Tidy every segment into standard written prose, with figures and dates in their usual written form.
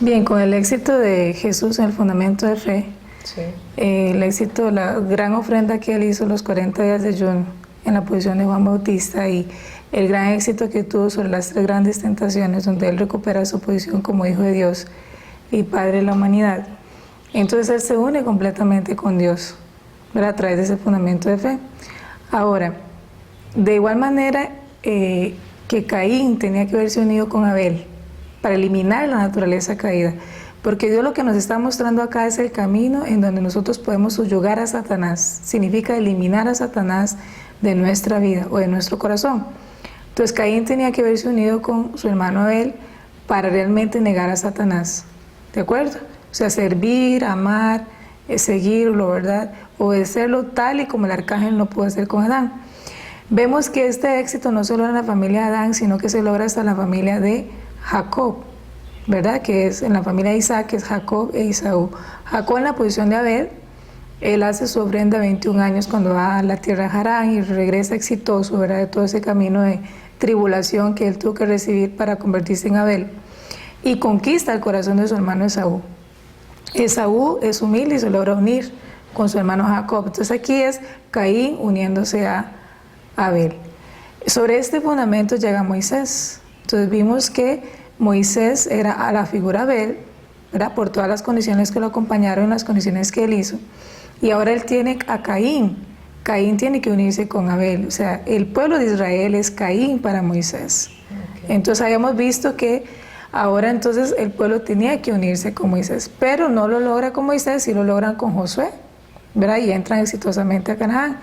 Bien, con el éxito de Jesús en el fundamento de fe, Sí. el éxito, la gran ofrenda que él hizo, los 40 días de ayuno en la posición de Juan Bautista, y el gran éxito que tuvo sobre las 3 grandes tentaciones, donde él recupera su posición como Hijo de Dios y Padre de la humanidad. Entonces él se une completamente con Dios, ¿verdad? A través de ese fundamento de fe. Ahora, de igual manera que Caín tenía que haberse unido con Abel para eliminar la naturaleza caída, porque Dios lo que nos está mostrando acá es el camino en donde nosotros podemos subyugar a Satanás. Significa eliminar a Satanás de nuestra vida o de nuestro corazón. Entonces Caín tenía que haberse unido con su hermano Abel para realmente negar a Satanás, ¿de acuerdo? O sea, servir, amar, seguirlo, ¿verdad? Obedecerlo tal y como el arcángel no pudo hacer con Adán. Vemos que este éxito no solo en la familia de Adán, sino que se logra hasta la familia de Jacob, ¿verdad? Que es en la familia de Isaac, que es Jacob e Esaú. Jacob en la posición de Abel, él hace su ofrenda 21 años cuando va a la tierra de Harán y regresa exitoso, ¿verdad? De todo ese camino de tribulación que él tuvo que recibir para convertirse en Abel. Y conquista el corazón de su hermano Esaú. Esaú es humilde y se logra unir con su hermano Jacob. Entonces aquí es Caín uniéndose a Abel. Sobre este fundamento llega Moisés. Entonces vimos que Moisés era a la figura de Abel, ¿verdad? Por todas las condiciones que lo acompañaron, las condiciones que él hizo. Y ahora él tiene a Caín. Caín tiene que unirse con Abel. O sea, el pueblo de Israel es Caín para Moisés. Okay. Entonces habíamos visto que ahora entonces el pueblo tenía que unirse con Moisés, pero no lo logra con Moisés, sí lo logran con Josué, ¿verdad? Y entran exitosamente a Canaán.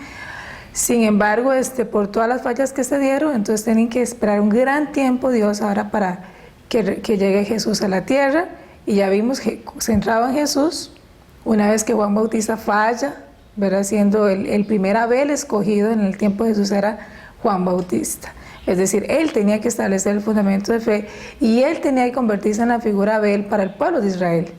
Sin embargo, por todas las fallas que se dieron, entonces tienen que esperar un gran tiempo Dios ahora para que llegue Jesús a la tierra. Y ya vimos que centrado en Jesús, una vez que Juan Bautista falla, ¿verdad? Siendo el primer Abel escogido en el tiempo de Jesús era Juan Bautista. Es decir, él tenía que establecer el fundamento de fe y él tenía que convertirse en la figura Abel para el pueblo de Israel.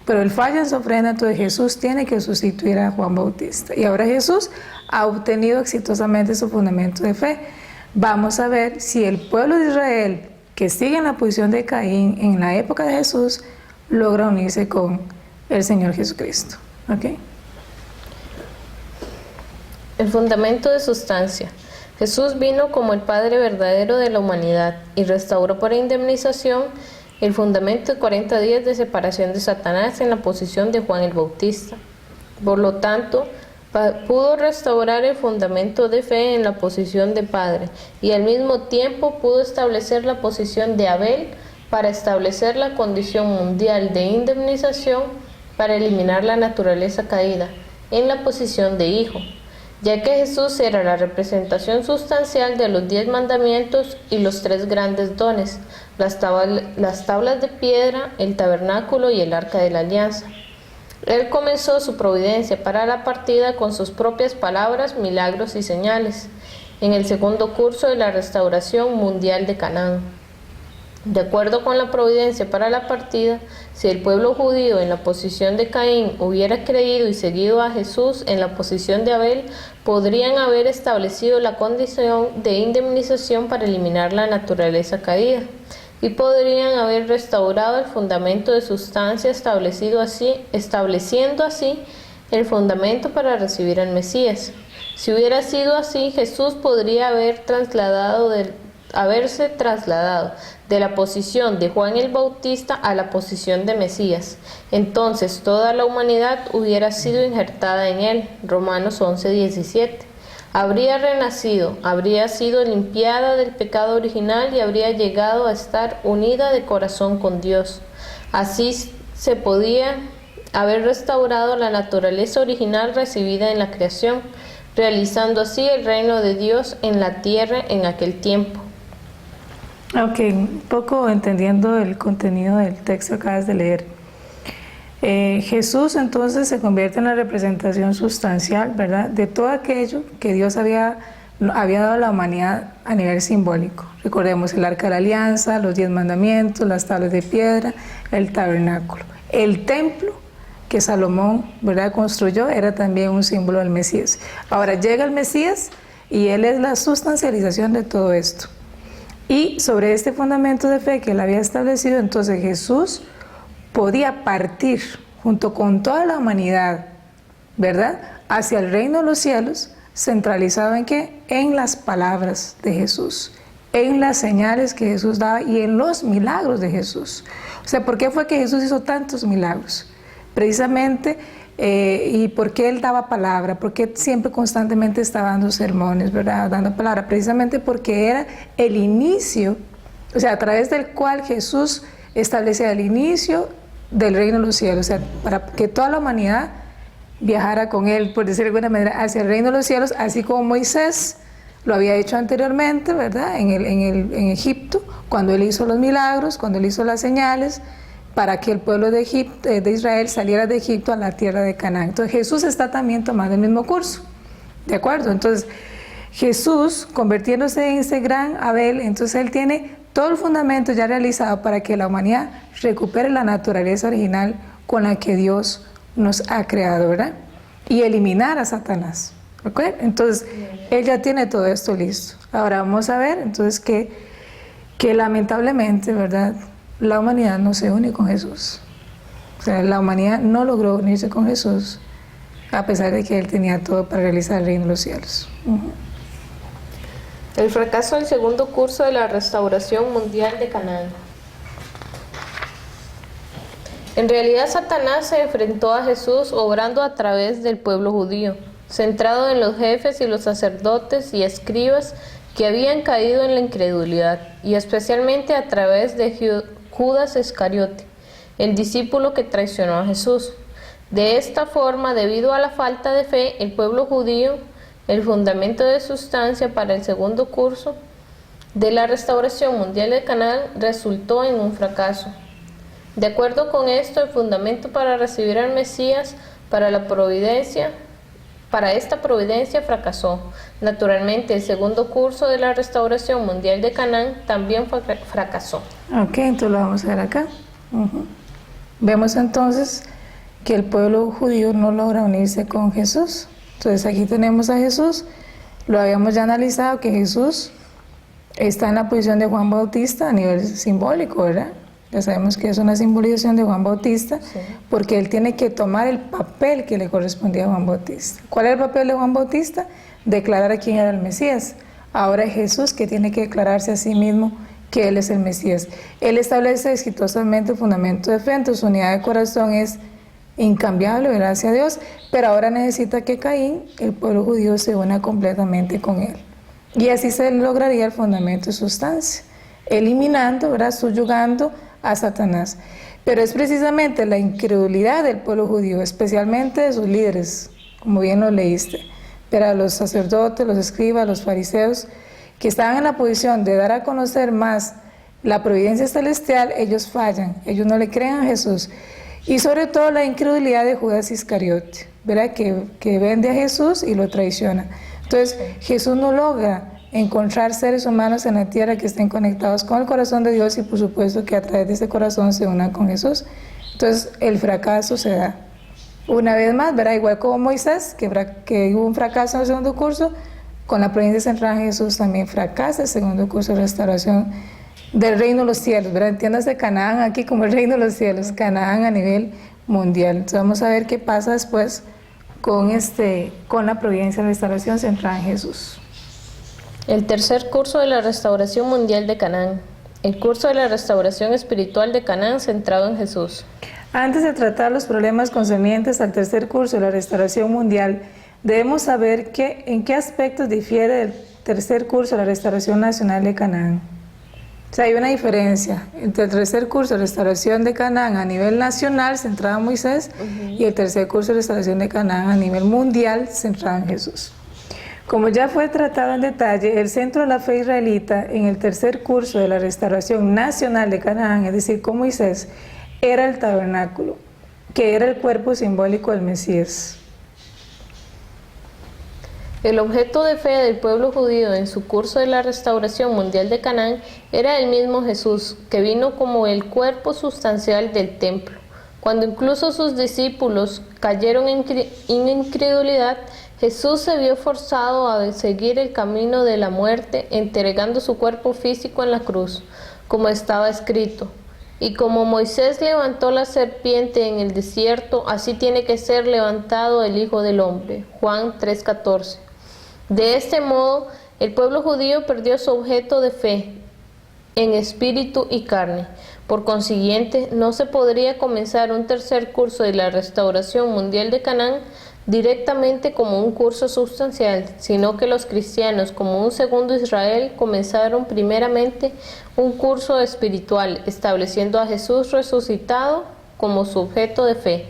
Pero él falla en su ofrenda, entonces Jesús tiene que sustituir a Juan Bautista. Y ahora Jesús ha obtenido exitosamente su fundamento de fe. Vamos a ver si el pueblo de Israel, que sigue en la posición de Caín en la época de Jesús, logra unirse con el Señor Jesucristo. ¿Okay? El fundamento de sustancia. Jesús vino como el Padre verdadero de la humanidad y restauró por indemnización el fundamento de 40 días de separación de Satanás en la posición de Juan el Bautista. Por lo tanto, pudo restaurar el fundamento de fe en la posición de Padre y al mismo tiempo pudo establecer la posición de Abel para establecer la condición mundial de indemnización para eliminar la naturaleza caída en la posición de Hijo, ya que Jesús era la representación sustancial de los 10 mandamientos y los 3 grandes dones, las tablas de piedra, el tabernáculo y el arca de la alianza. Él comenzó su providencia para la partida con sus propias palabras, milagros y señales, en el segundo curso de la restauración mundial de Canaán. De acuerdo con la providencia para la partida, si el pueblo judío en la posición de Caín hubiera creído y seguido a Jesús en la posición de Abel, podrían haber establecido la condición de indemnización para eliminar la naturaleza caída, y podrían haber restaurado el fundamento de sustancia estableciendo así el fundamento para recibir al Mesías. Si hubiera sido así, Jesús podría haberse trasladado de la posición de Juan el Bautista a la posición de Mesías. Entonces toda la humanidad hubiera sido injertada en él. Romanos 11:17. Habría renacido, habría sido limpiada del pecado original y habría llegado a estar unida de corazón con Dios. Así se podía haber restaurado la naturaleza original recibida en la creación, realizando así el reino de Dios en la tierra en aquel tiempo. Ok, un poco entendiendo el contenido del texto que acabas de leer. Jesús entonces se convierte en la representación sustancial, ¿verdad?, de todo aquello que Dios había dado a la humanidad a nivel simbólico. Recordemos el arca de la alianza, los 10 mandamientos, las tablas de piedra, el tabernáculo. El templo que Salomón, ¿verdad?, construyó era también un símbolo del Mesías. Ahora llega el Mesías y él es la sustancialización de todo esto. Y sobre este fundamento de fe que él había establecido, entonces Jesús podía partir junto con toda la humanidad, ¿verdad?, hacia el reino de los cielos, centralizado en ¿qué? En las palabras de Jesús, en las señales que Jesús daba y en los milagros de Jesús. O sea, ¿por qué fue que Jesús hizo tantos milagros? Precisamente, ¿y por qué Él daba palabra? ¿Por qué siempre constantemente estaba dando sermones, ¿verdad?, dando palabra? Precisamente porque era el inicio, o sea, a través del cual Jesús establecía el inicio del reino de los cielos, o sea, para que toda la humanidad viajara con Él, por decirlo de alguna manera, hacia el reino de los cielos, así como Moisés lo había hecho anteriormente, ¿verdad?, en Egipto, cuando Él hizo los milagros, cuando Él hizo las señales, para que el pueblo de Israel saliera de Egipto a la tierra de Canaán. Entonces Jesús está también tomando el mismo curso, ¿de acuerdo? Entonces Jesús, convirtiéndose en ese gran Abel, entonces Él tiene todo el fundamento ya realizado para que la humanidad recupere la naturaleza original con la que Dios nos ha creado, ¿verdad? Y eliminar a Satanás, ¿ok? Entonces, Él ya tiene todo esto listo. Ahora vamos a ver, entonces, que lamentablemente, ¿verdad?, la humanidad no se une con Jesús. O sea, la humanidad no logró unirse con Jesús, a pesar de que Él tenía todo para realizar el reino de los cielos. El fracaso del segundo curso de la restauración mundial de Canaán. En realidad, Satanás se enfrentó a Jesús obrando a través del pueblo judío, centrado en los jefes y los sacerdotes y escribas que habían caído en la incredulidad, y especialmente a través de Judas Iscariote, el discípulo que traicionó a Jesús. De esta forma, debido a la falta de fe, el pueblo judío, el fundamento de sustancia para el segundo curso de la restauración mundial de Canaán, resultó en un fracaso. De acuerdo con esto, el fundamento para recibir al Mesías para esta providencia fracasó. Naturalmente, el segundo curso de la restauración mundial de Canaán también fracasó. Ok, entonces lo vamos a ver acá. Vemos entonces que el pueblo judío no logra unirse con Jesús. Entonces aquí tenemos a Jesús, lo habíamos ya analizado, que Jesús está en la posición de Juan Bautista a nivel simbólico, ¿verdad? Ya sabemos que es una simbolización de Juan Bautista, sí, porque él tiene que tomar el papel que le correspondía a Juan Bautista. ¿Cuál es el papel de Juan Bautista? Declarar a quién era el Mesías. Ahora es Jesús que tiene que declararse a sí mismo que Él es el Mesías. Él establece exitosamente el fundamento de fe, entonces su unidad de corazón es incambiable, gracias a Dios, pero ahora necesita que Caín, el pueblo judío, se una completamente con él. Y así se lograría el fundamento de sustancia, eliminando, ¿verdad?, subyugando a Satanás. Pero es precisamente la incredulidad del pueblo judío, especialmente de sus líderes, como bien lo leíste, pero los sacerdotes, los escribas, los fariseos, que estaban en la posición de dar a conocer más la providencia celestial, ellos fallan, ellos no le creen a Jesús. Y sobre todo la incredulidad de Judas Iscariote, ¿verdad?, que vende a Jesús y lo traiciona. Entonces Jesús no logra encontrar seres humanos en la tierra que estén conectados con el corazón de Dios y por supuesto que a través de ese corazón se unan con Jesús. Entonces el fracaso se da. Una vez más, ¿verdad?, igual como Moisés, que hubo un fracaso en el segundo curso, con la providencia central en Jesús también fracasa el segundo curso de restauración del reino de los cielos, ¿verdad? Entiéndase Canaán aquí como el reino de los cielos, Canaán a nivel mundial. Entonces vamos a ver qué pasa después con la providencia de restauración centrada en Jesús. El tercer curso de la restauración mundial de Canaán. El curso de la restauración espiritual de Canaán centrado en Jesús. Antes de tratar los problemas concernientes al tercer curso de la restauración mundial, debemos saber en qué aspectos difiere del tercer curso de la restauración nacional de Canaán. O sea, hay una diferencia entre el tercer curso de restauración de Canaán a nivel nacional, centrado en Moisés, y el tercer curso de restauración de Canaán a nivel mundial, centrado en Jesús. Como ya fue tratado en detalle, el centro de la fe israelita en el tercer curso de la restauración nacional de Canaán, es decir, con Moisés, era el tabernáculo, que era el cuerpo simbólico del Mesías. El objeto de fe del pueblo judío en su curso de la restauración mundial de Canaán era el mismo Jesús, que vino como el cuerpo sustancial del templo. Cuando incluso sus discípulos cayeron en incredulidad, Jesús se vio forzado a seguir el camino de la muerte, entregando su cuerpo físico en la cruz, como estaba escrito: Y como Moisés levantó la serpiente en el desierto, así tiene que ser levantado el Hijo del Hombre. Juan 3:14. De este modo, el pueblo judío perdió su objeto de fe en espíritu y carne. Por consiguiente, no se podría comenzar un tercer curso de la restauración mundial de Canaán directamente como un curso sustancial, sino que los cristianos, como un segundo Israel, comenzaron primeramente un curso espiritual, estableciendo a Jesús resucitado como su objeto de fe.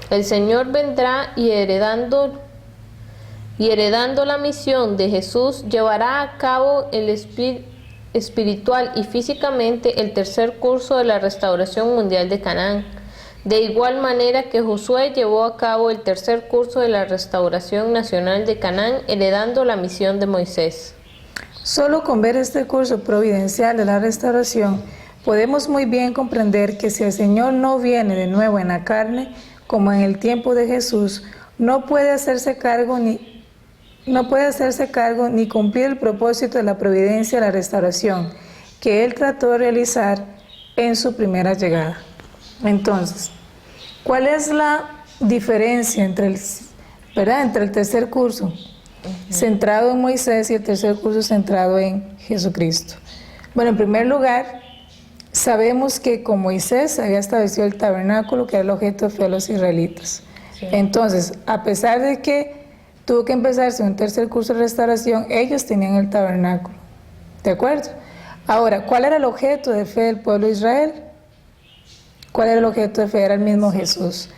El Señor vendrá y heredando la misión de Jesús, llevará a cabo el espiritual y físicamente el tercer curso de la restauración mundial de Canaán. De igual manera que Josué llevó a cabo el tercer curso de la restauración nacional de Canaán, heredando la misión de Moisés. Solo con ver este curso providencial de la restauración, podemos muy bien comprender que si el Señor no viene de nuevo en la carne, como en el tiempo de Jesús, no puede hacerse cargo ni cumplir el propósito de la providencia de la restauración que Él trató de realizar en su primera llegada. Entonces, ¿cuál es la diferencia entre el tercer curso centrado en Moisés y el tercer curso centrado en Jesucristo? Bueno, en primer lugar, sabemos que con Moisés había establecido el tabernáculo, que era el objeto de fe de los israelitas. Sí. Entonces, a pesar de que tuvo que empezarse un tercer curso de restauración, ellos tenían el tabernáculo. ¿De acuerdo? Ahora, ¿cuál era el objeto de fe del pueblo de Israel? ¿Cuál era el objeto de fe? Era el mismo Jesús.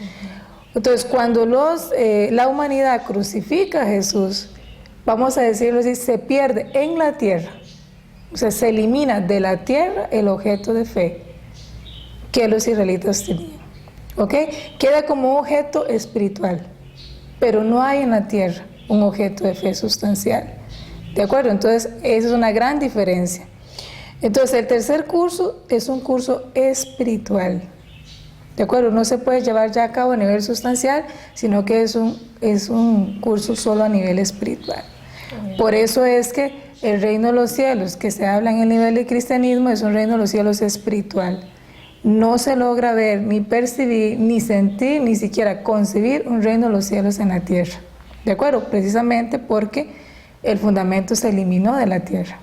Entonces, cuando la humanidad crucifica a Jesús, vamos a decirlo así, se pierde en la tierra. O sea, se elimina de la tierra el objeto de fe que los israelitas tenían. ¿Ok? Queda como un objeto espiritual, pero no hay en la tierra un objeto de fe sustancial. ¿De acuerdo? Entonces, esa es una gran diferencia. Entonces, el tercer curso es un curso espiritual. ¿De acuerdo? No se puede llevar ya a cabo a nivel sustancial, sino que es un curso solo a nivel espiritual. Por eso es que el reino de los cielos, que se habla en el nivel de cristianismo, es un reino de los cielos espiritual. No se logra ver, ni percibir, ni sentir, ni siquiera concebir un reino de los cielos en la tierra. ¿De acuerdo? Precisamente porque el fundamento se eliminó de la tierra.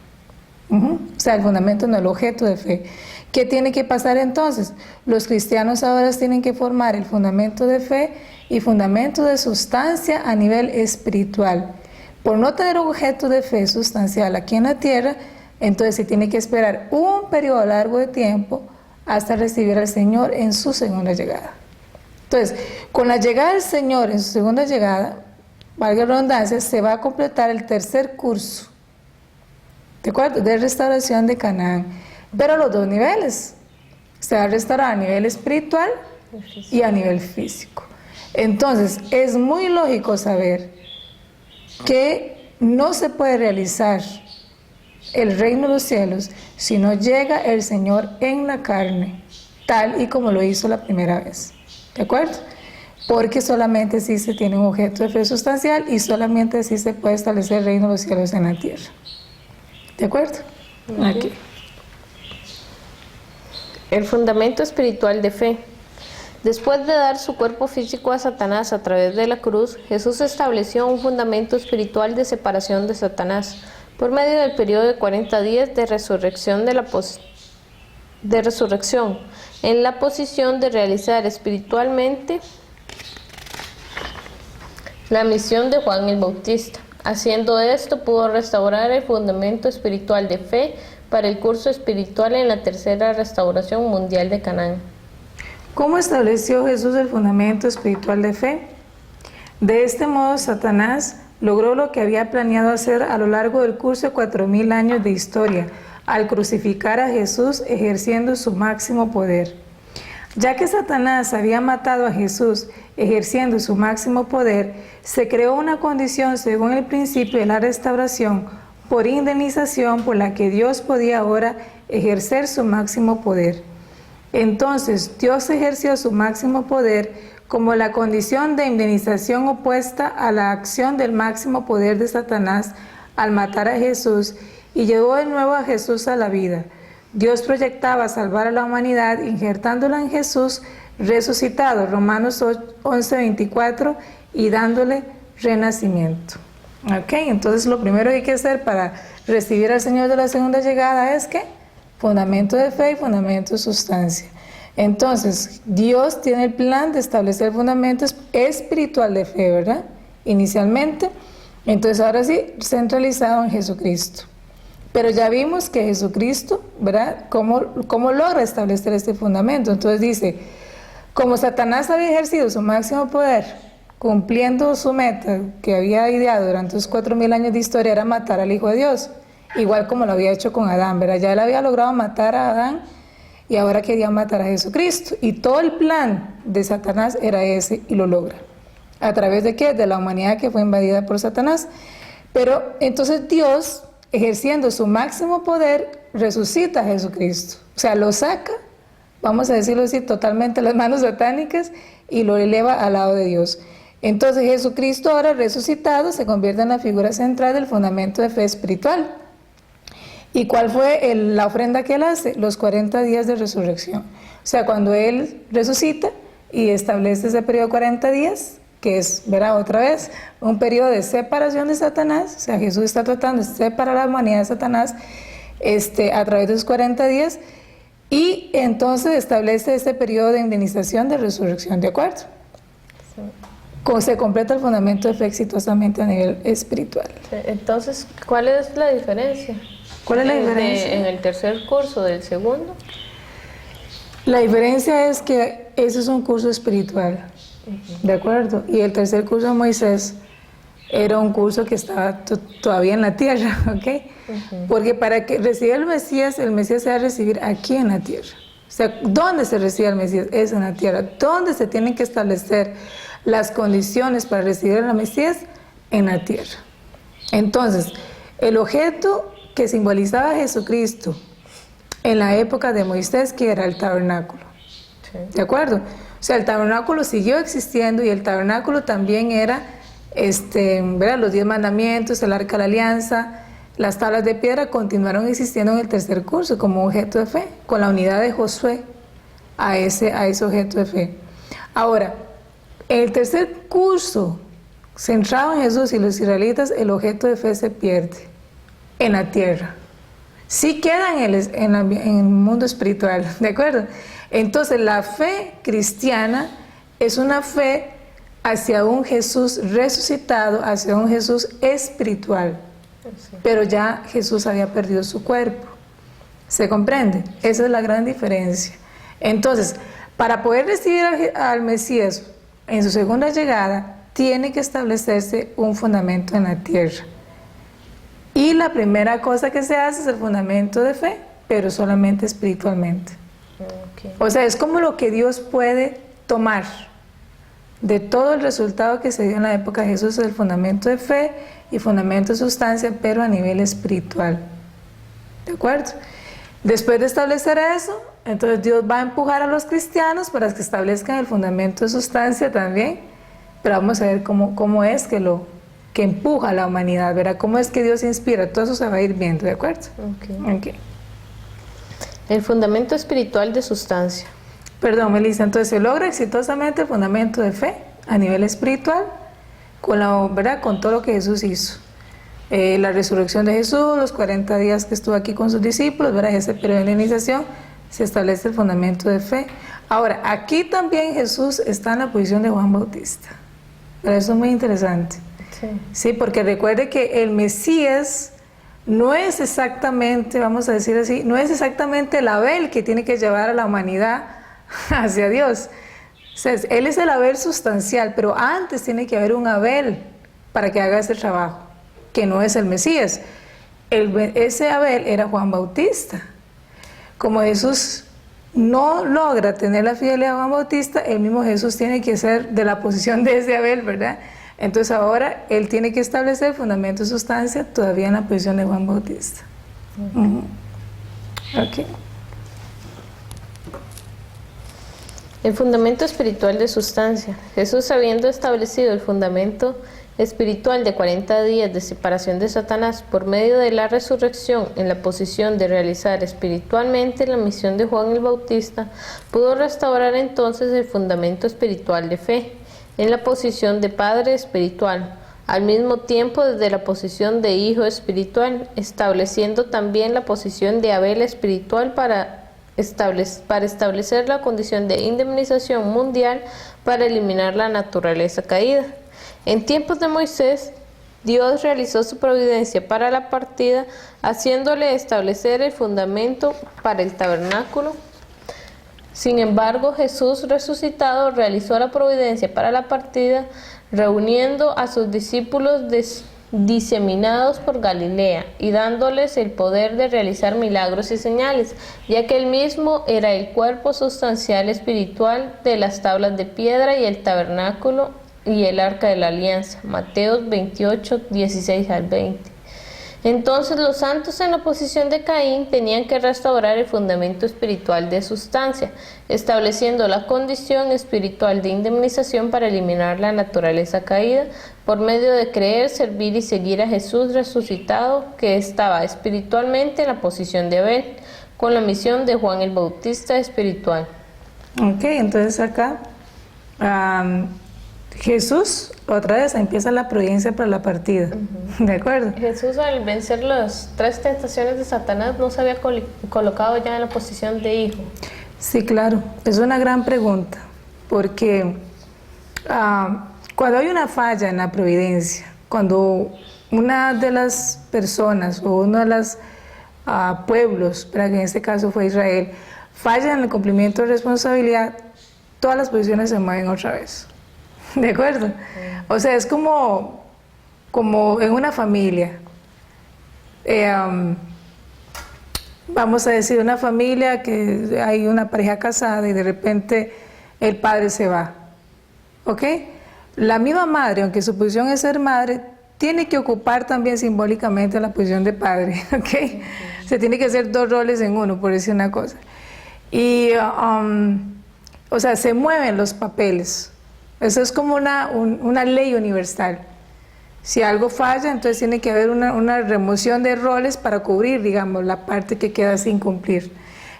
O sea, el fundamento no es el objeto de fe. ¿Qué tiene que pasar entonces? Los cristianos ahora tienen que formar el fundamento de fe y fundamento de sustancia a nivel espiritual. Por no tener objeto de fe sustancial aquí en la tierra, entonces se tiene que esperar un periodo largo de tiempo hasta recibir al Señor en su segunda llegada. Entonces, con la llegada del Señor en su segunda llegada, valga la redundancia, se va a completar el tercer curso, ¿de acuerdo?, de restauración de Canaán, pero a los dos niveles. Se va a restaurar a nivel espiritual y a nivel físico. Entonces, es muy lógico saber que no se puede realizar el reino de los cielos si no llega el Señor en la carne, tal y como lo hizo la primera vez. ¿De acuerdo? Porque solamente así se tiene un objeto de fe sustancial y solamente así se puede establecer el reino de los cielos en la tierra. ¿De acuerdo? Aquí. El fundamento espiritual de fe. Después de dar su cuerpo físico a Satanás a través de la cruz, Jesús estableció un fundamento espiritual de separación de Satanás por medio del periodo de 40 días de resurrección en la posición de realizar espiritualmente la misión de Juan el Bautista. Haciendo esto, pudo restaurar el fundamento espiritual de fe para el curso espiritual en la tercera restauración mundial de Canaán. ¿Cómo estableció Jesús el fundamento espiritual de fe? De este modo, Satanás logró lo que había planeado hacer a lo largo del curso de 4000 años de historia, al crucificar a Jesús ejerciendo su máximo poder. Ya que Satanás había matado a Jesús ejerciendo su máximo poder, se creó una condición según el principio de la restauración por indemnización por la que Dios podía ahora ejercer su máximo poder. Entonces Dios ejerció su máximo poder como la condición de indemnización opuesta a la acción del máximo poder de Satanás al matar a Jesús y llevó de nuevo a Jesús a la vida. Dios proyectaba salvar a la humanidad injertándola en Jesús resucitado, Romanos 11:24, y dándole renacimiento. Ok, entonces lo primero que hay que hacer para recibir al Señor de la segunda llegada es que fundamento de fe y fundamento de sustancia. Entonces, Dios tiene el plan de establecer fundamentos espiritual de fe, ¿verdad? Inicialmente. Entonces, ahora sí, centralizado en Jesucristo. Pero ya vimos que Jesucristo, ¿verdad? ¿Cómo logra establecer este fundamento? Entonces dice, como Satanás había ejercido su máximo poder, cumpliendo su meta que había ideado durante los 4000 años de historia, era matar al Hijo de Dios, igual como lo había hecho con Adán, ¿verdad? Ya él había logrado matar a Adán y ahora quería matar a Jesucristo. Y todo el plan de Satanás era ese y lo logra. ¿A través de qué? De la humanidad que fue invadida por Satanás. Pero entonces Dios, ejerciendo su máximo poder, resucita a Jesucristo. O sea, lo saca, vamos a decirlo así, totalmente de las manos satánicas y lo eleva al lado de Dios. Entonces Jesucristo, ahora resucitado, se convierte en la figura central del fundamento de fe espiritual. ¿Y cuál fue la ofrenda que él hace? Los 40 días de resurrección. O sea, cuando él resucita y establece ese periodo de 40 días, que es, verá otra vez, un periodo de separación de Satanás. O sea, Jesús está tratando de separar a la humanidad de Satanás a través de esos 40 días, y entonces establece este periodo de indemnización de resurrección, ¿de acuerdo? Sí. Se completa el fundamento de fe exitosamente a nivel espiritual. Sí. Entonces, ¿cuál es la diferencia? ¿Cuál es la diferencia? En el tercer curso del segundo. La diferencia es que eso es un curso espiritual. ¿De acuerdo? Y el tercer curso de Moisés era un curso que estaba todavía en la tierra, ¿ok? Porque para que reciba el Mesías se va a recibir aquí en la tierra. O sea, ¿dónde se recibe el Mesías? Es en la tierra. ¿Dónde se tienen que establecer las condiciones para recibir al Mesías? En la tierra. Entonces, el objeto que simbolizaba a Jesucristo en la época de Moisés, que era el tabernáculo. Sí. ¿De acuerdo? O sea, el tabernáculo siguió existiendo y el tabernáculo también era, ¿verdad? Los 10 mandamientos, el arca de la alianza, las tablas de piedra continuaron existiendo en el tercer curso como objeto de fe, con la unidad de Josué a ese objeto de fe. Ahora, en el tercer curso, centrado en Jesús y los israelitas, el objeto de fe se pierde en la tierra. Sí queda en el mundo espiritual, ¿de acuerdo? Entonces la fe cristiana es una fe hacia un Jesús resucitado, hacia un Jesús espiritual. Sí. Pero ya Jesús había perdido su cuerpo. ¿Se comprende? Esa es la gran diferencia. Entonces, para poder recibir al Mesías en su segunda llegada, tiene que establecerse un fundamento en la tierra. Y la primera cosa que se hace es el fundamento de fe, pero solamente espiritualmente. Okay. O sea, es como lo que Dios puede tomar de todo el resultado que se dio en la época de Jesús, el fundamento de fe y fundamento de sustancia, pero a nivel espiritual. ¿De acuerdo? Después de establecer eso, entonces Dios va a empujar a los cristianos para que establezcan el fundamento de sustancia también, pero vamos a ver cómo es que empuja a la humanidad, ¿verdad? Cómo es que Dios inspira, todo eso se va a ir viendo, ¿de acuerdo? Okay. El fundamento espiritual de sustancia. Perdón, Melissa, entonces se logra exitosamente el fundamento de fe a nivel espiritual, ¿verdad? Con todo lo que Jesús hizo. La resurrección de Jesús, los 40 días que estuvo aquí con sus discípulos, ¿verdad? Ese periodo de indemnización, se establece el fundamento de fe. Ahora, aquí también Jesús está en la posición de Juan Bautista. Pero eso es muy interesante. Sí, porque recuerde que el Mesías no es exactamente, vamos a decir así, no es exactamente el Abel que tiene que llevar a la humanidad hacia Dios. O sea, él es el Abel sustancial, pero antes tiene que haber un Abel para que haga ese trabajo, que no es el Mesías. Ese Abel era Juan Bautista. Como Jesús no logra tener la fidelidad de Juan Bautista, el mismo Jesús tiene que ser de la posición de ese Abel, ¿verdad? Entonces ahora él tiene que establecer el fundamento de sustancia todavía en la posición de Juan Bautista. Okay. El fundamento espiritual de sustancia. Jesús, habiendo establecido el fundamento espiritual de 40 días de separación de Satanás por medio de la resurrección en la posición de realizar espiritualmente la misión de Juan el Bautista, pudo restaurar entonces el fundamento espiritual de fe en la posición de padre espiritual, al mismo tiempo desde la posición de hijo espiritual, estableciendo también la posición de Abel espiritual para establecer la condición de indemnización mundial para eliminar la naturaleza caída. En tiempos de Moisés, Dios realizó su providencia para la partida, haciéndole establecer el fundamento para el tabernáculo. Sin embargo, Jesús resucitado realizó la providencia para la partida, reuniendo a sus discípulos diseminados por Galilea y dándoles el poder de realizar milagros y señales, ya que él mismo era el cuerpo sustancial espiritual de las tablas de piedra y el tabernáculo y el arca de la alianza. Mateo 28, 16 al 20. Entonces los santos en la posición de Caín tenían que restaurar el fundamento espiritual de sustancia, estableciendo la condición espiritual de indemnización para eliminar la naturaleza caída, por medio de creer, servir y seguir a Jesús resucitado, que estaba espiritualmente en la posición de Abel, con la misión de Juan el Bautista espiritual. Ok, entonces acá Jesús otra vez empieza la providencia para la partida. ¿De acuerdo? Jesús, al vencer las 3 tentaciones de Satanás, no se había colocado ya en la posición de hijo. Sí, claro, es una gran pregunta, porque cuando hay una falla en la providencia, cuando una de las personas o uno de los pueblos, para que en este caso fue Israel, falla en el cumplimiento de responsabilidad, todas las posiciones se mueven otra vez. ¿De acuerdo? O sea, es como en una familia. Vamos a decir, una familia que hay una pareja casada y de repente el padre se va. ¿Ok? La misma madre, aunque su posición es ser madre, tiene que ocupar también simbólicamente la posición de padre. ¿Ok? Se tiene que hacer 2 roles en uno, por decir una cosa. Y, o sea, se mueven los papeles. Eso es como una ley universal. Si algo falla, entonces tiene que haber una remoción de roles para cubrir, digamos, la parte que queda sin cumplir.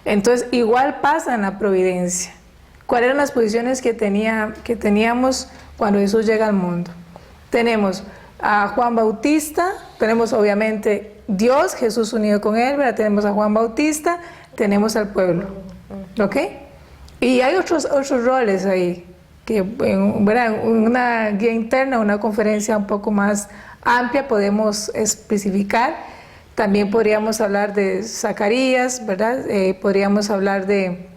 Entonces, igual pasa en la providencia. ¿Cuáles eran las posiciones que teníamos cuando Jesús llega al mundo? Tenemos a Juan Bautista, tenemos obviamente Dios, Jesús unido con él, ¿verdad? Tenemos a Juan Bautista, tenemos al pueblo. ¿Ok? Y hay otros roles ahí, que en una guía interna, una conferencia un poco más amplia podemos especificar. También podríamos hablar de Zacarías, ¿verdad? Podríamos hablar de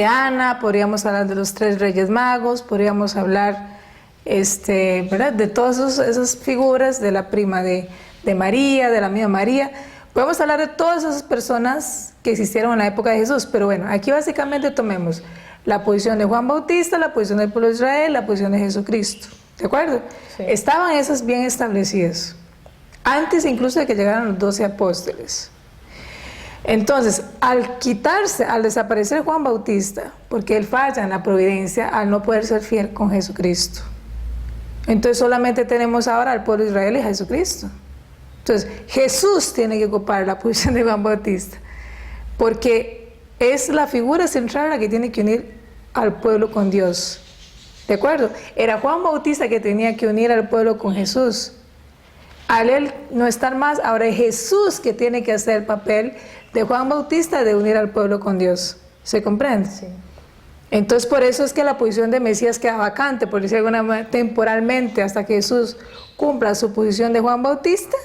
Ana, podríamos hablar de los 3 reyes magos, podríamos hablar ¿verdad? De todas esas figuras, de la prima de María, de la misma María. Podemos hablar de todas esas personas que existieron en la época de Jesús, pero bueno, aquí básicamente tomemos la posición de Juan Bautista, la posición del pueblo de Israel, la posición de Jesucristo. ¿De acuerdo? Sí. Estaban esas bien establecidas, antes incluso de que llegaran los 12 apóstoles. Entonces, al desaparecer Juan Bautista, porque él falla en la providencia al no poder ser fiel con Jesucristo, entonces solamente tenemos ahora al pueblo de Israel y a Jesucristo. Entonces, Jesús tiene que ocupar la posición de Juan Bautista, porque es la figura central la que tiene que unir al pueblo con Dios. ¿De acuerdo? Era Juan Bautista que tenía que unir al pueblo con Jesús. Al él no estar más, ahora es Jesús que tiene que hacer el papel de Juan Bautista de unir al pueblo con Dios. ¿Se comprende? Sí. Entonces, por eso es que la posición de Mesías queda vacante, por decir alguna manera, temporalmente, hasta que Jesús cumpla su posición de Juan Bautista,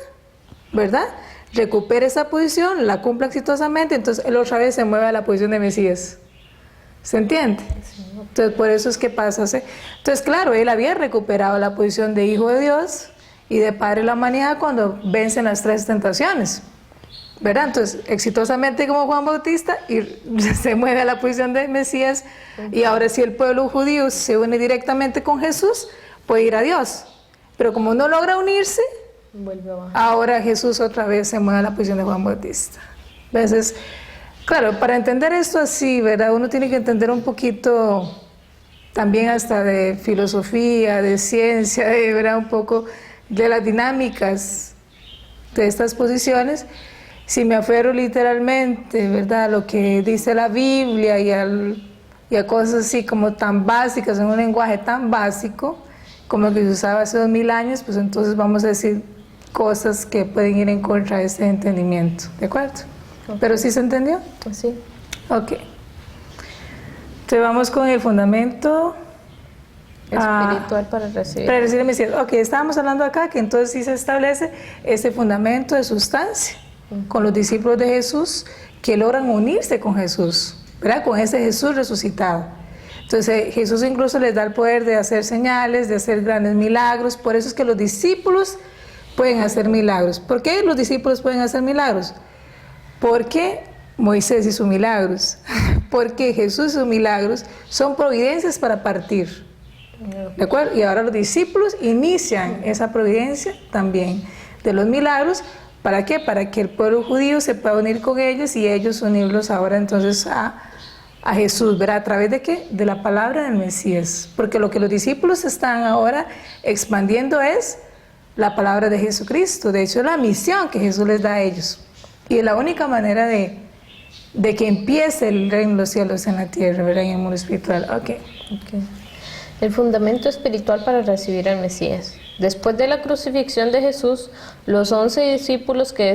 ¿verdad? Recupera esa posición, la cumpla exitosamente, entonces él otra vez se mueve a la posición de Mesías. ¿Se entiende? Entonces, por eso es que pasa. Entonces, claro, él había recuperado la posición de Hijo de Dios y de Padre de la humanidad cuando vencen las 3 tentaciones, ¿verdad? Entonces, exitosamente como Juan Bautista, y se mueve a la posición de Mesías, y ahora si el pueblo judío se une directamente con Jesús, puede ir a Dios. Pero como no logra unirse, ahora Jesús otra vez se mueve a la posición de Juan Bautista. Entonces, claro, para entender esto así, ¿verdad? Uno tiene que entender un poquito también hasta de filosofía, de ciencia, de ¿verdad? Un poco de las dinámicas de estas posiciones. Si me aferro literalmente, ¿verdad?, a lo que dice la Biblia y a cosas así como tan básicas, en un lenguaje tan básico como el que se usaba hace 2000 años, pues entonces vamos a decir cosas que pueden ir en contra de ese entendimiento, ¿de acuerdo? Okay. ¿Pero sí se entendió? Sí. Ok. Entonces vamos con el fundamento espiritual para recibir. Para recibir el Mesías. Ok, estábamos hablando acá que entonces sí se establece ese fundamento de sustancia con los discípulos de Jesús que logran unirse con Jesús, ¿verdad? Con ese Jesús resucitado. Entonces Jesús incluso les da el poder de hacer señales, de hacer grandes milagros. Por eso es que los discípulos pueden hacer milagros. ¿Por qué los discípulos pueden hacer milagros? Porque Moisés hizo milagros. Porque Jesús hizo milagros. Son providencias para partir. ¿De acuerdo? Y ahora los discípulos inician esa providencia también de los milagros. ¿Para qué? Para que el pueblo judío se pueda unir con ellos y ellos unirlos ahora entonces a Jesús, ¿verdad? ¿A través de qué? De la palabra del Mesías. Porque lo que los discípulos están ahora expandiendo es la palabra de Jesucristo. De hecho, es la misión que Jesús les da a ellos. Y es la única manera de que empiece el reino de los cielos en la tierra, ¿verdad? En el mundo espiritual. Ok. El fundamento espiritual para recibir al Mesías. Después de la crucifixión de Jesús, los 11 discípulos que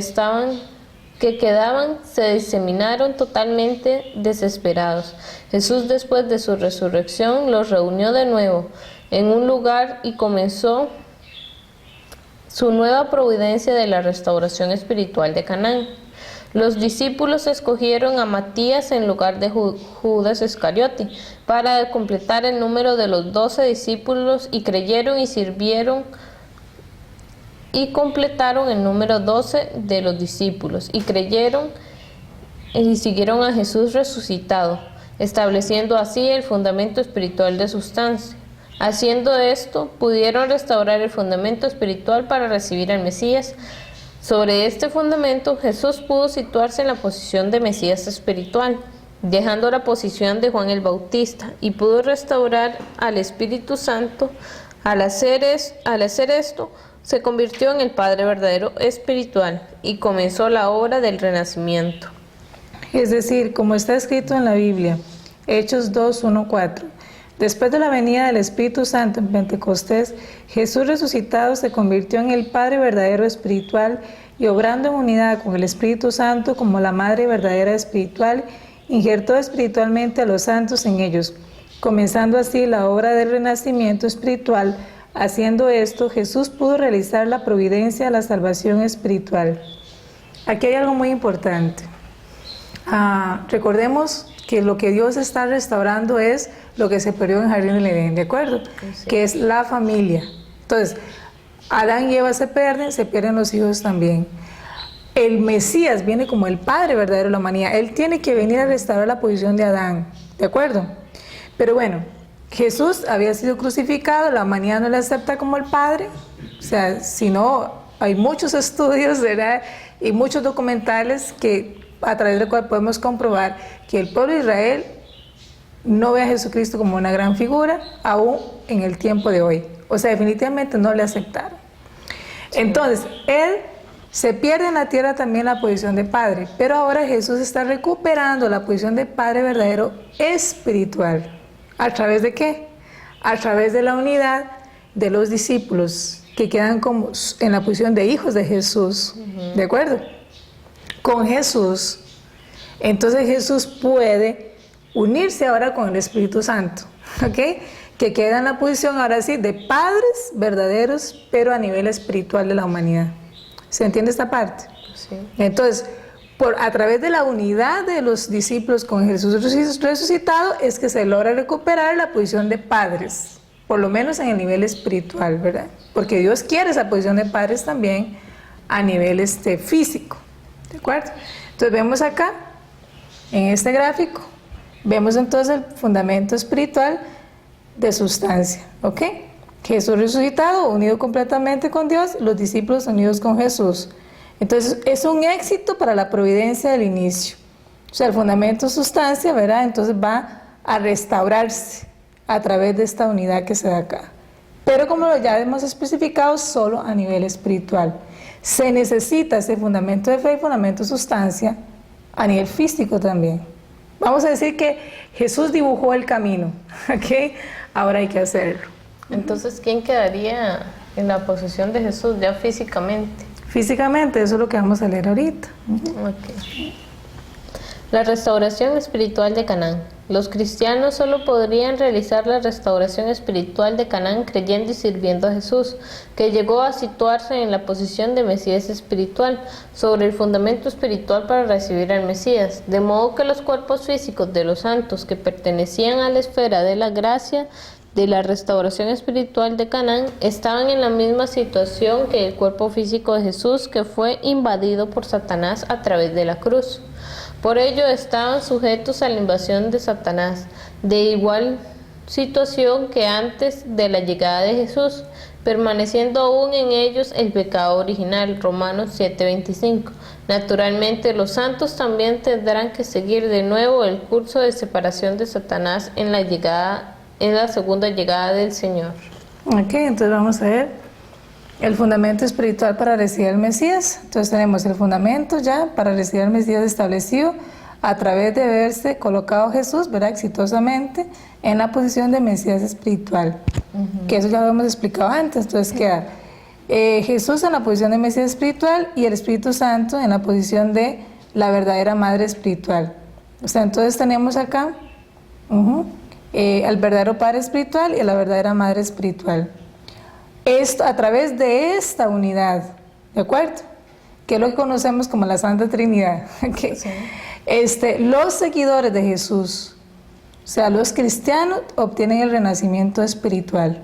quedaban se diseminaron totalmente desesperados. Jesús, después de su resurrección, los reunió de nuevo en un lugar y comenzó su nueva providencia de la restauración espiritual de Canaán. Los discípulos escogieron a Matías en lugar de Judas Iscariote para completar el número de los 12 discípulos y creyeron y sirvieron y completaron el número 12 de los discípulos y creyeron y siguieron a Jesús resucitado, estableciendo así el fundamento espiritual de sustancia. Haciendo esto, pudieron restaurar el fundamento espiritual para recibir al Mesías. Sobre este fundamento, Jesús pudo situarse en la posición de Mesías espiritual, dejando la posición de Juan el Bautista, y pudo restaurar al Espíritu Santo. Al hacer esto, se convirtió en el Padre verdadero espiritual y comenzó la obra del renacimiento. Es decir, como está escrito en la Biblia, Hechos 2, 1, 4. Después de la venida del Espíritu Santo en Pentecostés, Jesús resucitado se convirtió en el Padre verdadero espiritual y obrando en unidad con el Espíritu Santo como la Madre verdadera espiritual, injertó espiritualmente a los santos en ellos, comenzando así la obra del renacimiento espiritual. Haciendo esto, Jesús pudo realizar la providencia de la salvación espiritual. Aquí hay algo muy importante. Recordemos que lo que Dios está restaurando es lo que se perdió en el Jardín del Edén, ¿de acuerdo? Sí. Que es la familia. Entonces, Adán y Eva se pierden los hijos también. El Mesías viene como el Padre verdadero de la humanidad. Él tiene que venir a restaurar la posición de Adán, ¿de acuerdo? Pero bueno, Jesús había sido crucificado, la humanidad no le acepta como el Padre. O sea, si no, hay muchos estudios, ¿verdad? Y muchos documentales a través del cual podemos comprobar que el pueblo de Israel no ve a Jesucristo como una gran figura, aún en el tiempo de hoy. O sea, definitivamente no le aceptaron. Entonces, Él se pierde en la tierra también la posición de Padre, pero ahora Jesús está recuperando la posición de Padre verdadero espiritual. ¿A través de qué? A través de la unidad de los discípulos, que quedan como en la posición de hijos de Jesús, ¿de acuerdo? Con Jesús. Entonces Jesús puede unirse ahora con el Espíritu Santo, ¿ok? Que queda en la posición ahora sí de padres verdaderos, pero a nivel espiritual de la humanidad. ¿Se entiende esta parte? Sí. Entonces, a través de la unidad de los discípulos con Jesús resucitado es que se logra recuperar la posición de padres, por lo menos en el nivel espiritual, ¿verdad? Porque Dios quiere esa posición de padres también a nivel físico, ¿de acuerdo? Entonces vemos acá, en este gráfico, vemos entonces el fundamento espiritual de sustancia, ¿ok? Jesús resucitado, unido completamente con Dios, los discípulos unidos con Jesús. Entonces es un éxito para la providencia del inicio. O sea, el fundamento sustancia, ¿verdad? Entonces va a restaurarse a través de esta unidad que se da acá. Pero como ya hemos especificado, solo a nivel espiritual. Se necesita ese fundamento de fe y fundamento de sustancia a nivel físico también. Vamos a decir que Jesús dibujó el camino, ¿ok? Ahora hay que hacerlo. Entonces, ¿quién quedaría en la posición de Jesús ya físicamente? Físicamente, eso es lo que vamos a leer ahorita. Okay. La restauración espiritual de Canaán. Los cristianos solo podrían realizar la restauración espiritual de Canaán creyendo y sirviendo a Jesús, que llegó a situarse en la posición de Mesías espiritual, sobre el fundamento espiritual para recibir al Mesías, de modo que los cuerpos físicos de los santos que pertenecían a la esfera de la gracia de la restauración espiritual de Canaán estaban en la misma situación que el cuerpo físico de Jesús, que fue invadido por Satanás a través de la cruz. Por ello estaban sujetos a la invasión de Satanás, de igual situación que antes de la llegada de Jesús, permaneciendo aún en ellos el pecado original, Romanos 7:25. Naturalmente, los santos también tendrán que seguir de nuevo el curso de separación de Satanás en la segunda llegada del Señor. Ok, entonces vamos a ver el fundamento espiritual para recibir al Mesías. Entonces tenemos el fundamento ya para recibir al Mesías establecido a través de verse colocado Jesús, ¿verdad? Exitosamente en la posición de Mesías espiritual. Que eso ya lo hemos explicado antes. Entonces queda Jesús en la posición de Mesías espiritual y el Espíritu Santo en la posición de la verdadera Madre espiritual. O sea, entonces tenemos acá al verdadero Padre espiritual y a la verdadera Madre espiritual. Esto a través de esta unidad, ¿de acuerdo? Que es lo que conocemos como la Santa Trinidad. ¿Okay? Sí. Los seguidores de Jesús, o sea, los cristianos, obtienen el renacimiento espiritual,